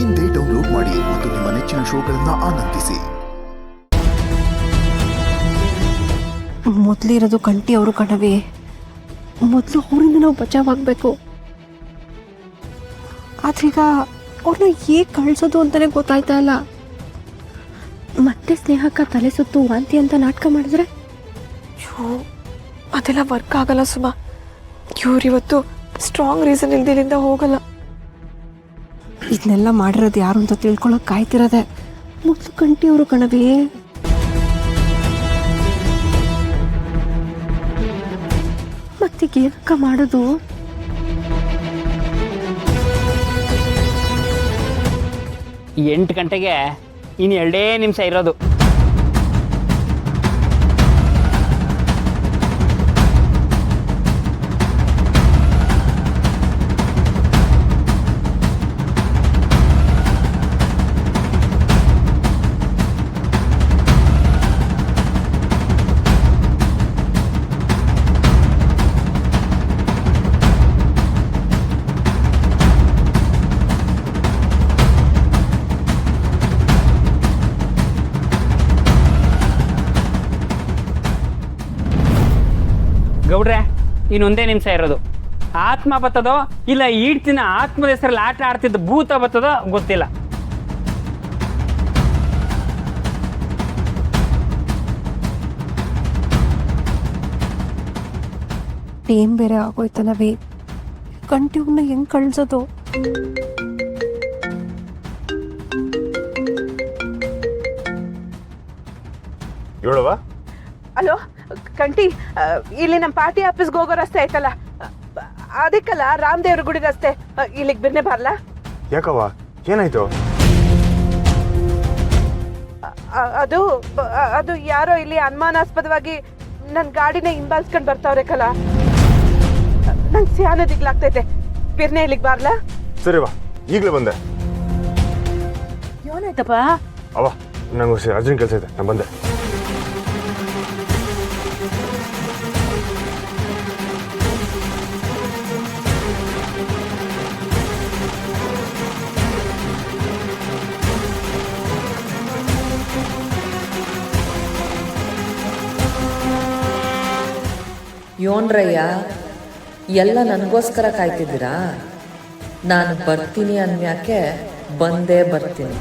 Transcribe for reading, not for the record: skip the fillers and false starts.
ಇಂದೇ ಡೌನ್ಲೋಡ್ ಮಾಡಿ ಮತ್ತು ನಿಮ್ಮ ನೆಚ್ಚಿನ ಶೋಗಳನ್ನ ಆನಂದಿಸಿ. ಮೊದಲಿರೋದು ಕಂಟಿ ಅವರು ಕಣವೇ. ಮೊದಲು ಅವರಿಂದ ನಾವು ಬಚಾವಾಗಬೇಕು. ಆದ್ರೀಗ ಅವ್ರನ್ನ ಹೇಗೆ ಕಳಿಸೋದು ಅಂತಲೇ ಗೊತ್ತಾಯ್ತಾ ಇಲ್ಲ. ಮತ್ತೆ ಸ್ನೇಹಕ್ಕ ತಲೆ ಸುತ್ತು ವಾಂತಿ ಅಂತ ನಾಟಕ ಮಾಡಿದ್ರೆ ಅದೆಲ್ಲ ವರ್ಕ್ ಆಗಲ್ಲ ಸುಮಾ. ಇವ್ರಿವತ್ತು ಸ್ಟ್ರಾಂಗ್ ರೀಸನ್ ಇಲ್ದಿಲ್ಲಿಂದ ಹೋಗಲ್ಲ. ಇದನ್ನೆಲ್ಲ ಮಾಡಿರೋದು ಯಾರು ಅಂತ ತಿಳ್ಕೊಳಕ್ ಕಾಯ್ತಿರೋದೆ ಮೊದಲು ಕಂಟಿ ಅವರು ಕಣವೇ. ಮತ್ತೀಗ ಏನಕ್ಕ ಮಾಡೋದು? ಈ 8 ಗಂಟೆಗೆ ಇನ್ನು 2 ನಿಮಿಷ ಇರೋದು. ಗೌಡ್ರೆ, ಇನ್ನೊಂದೇ ನಿಮಿಷ ಇರೋದು. ಆತ್ಮ ಬರ್ತದೋ ಇಲ್ಲ ಈಡ್ತಿನ ಆತ್ಮದ ಹೆಸರಲ್ಲಿ ಆಟ ಆಡ್ತಿದ್ದ ಭೂತ ಬರ್ತದೋ ಗೊತ್ತಿಲ್ಲ. ಟೈಮ್ ಬೇರೆ ಆಗೋಯ್ತಲ್ಲವೇ. ಕಂಟಿವ್ನ ಹೆಂಗ್ ಕಳ್ಸೋದು? ಹೇಳುವ. ಹಲೋ ಕಂಟಿ, ಇಲ್ಲಿ ನಮ್ಮ ಪಾರ್ಟಿ ಆಫೀಸ್ಗೆ ಹೋಗೋ ರಸ್ತೆ ಆಯ್ತಲ್ಲ, ಅದಕ್ಕಲ್ಲ ರಾಮದೇವ್ರ ಗುಡಿ ರಸ್ತೆ, ಇಲ್ಲಿಗೆ ಬಿರ್ನೆ ಬರ್ಲಾ? ಯಾಕವ್ವ, ಏನಾಯ್ತು? ಅದು ಅದು ಯಾರೋ ಇಲ್ಲಿ ಅನುಮಾನಾಸ್ಪದವಾಗಿ ನನ್ನ ಗಾಡಿನ ಹಿಂಬಾಲಿಸ್ಕೊಂಡು ಬರ್ತಾವ್ರೆ ಕಲ. ನಂಗೆ ಸ್ಯಾನ ದಿಗ್ಲಾಗ್ತೈತೆ, ಬಿರ್ನೆ ಇಲ್ಲಿಗೆ ಬರ್ಲಾ? ಸರಿವಾ, ಈಗಲೇ ಬಂದೆ. ಏನಾಯ್ತಪ್ಪ? ಅವ ನಂಗೆ ಅರ್ಜೆಂಟ್ ಕೆಲಸ ಇದೆ, ನಾನು ಬಂದೆ. ಯೋನ್ರಯ್ಯ, ಎಲ್ಲ ನನಗೋಸ್ಕರ ಕಾಯ್ತಿದ್ದೀರಾ? ನಾನು ಬರ್ತೀನಿ ಅನ್ಯಾಕೆ ಬಂದೇ ಬರ್ತೀನಿ.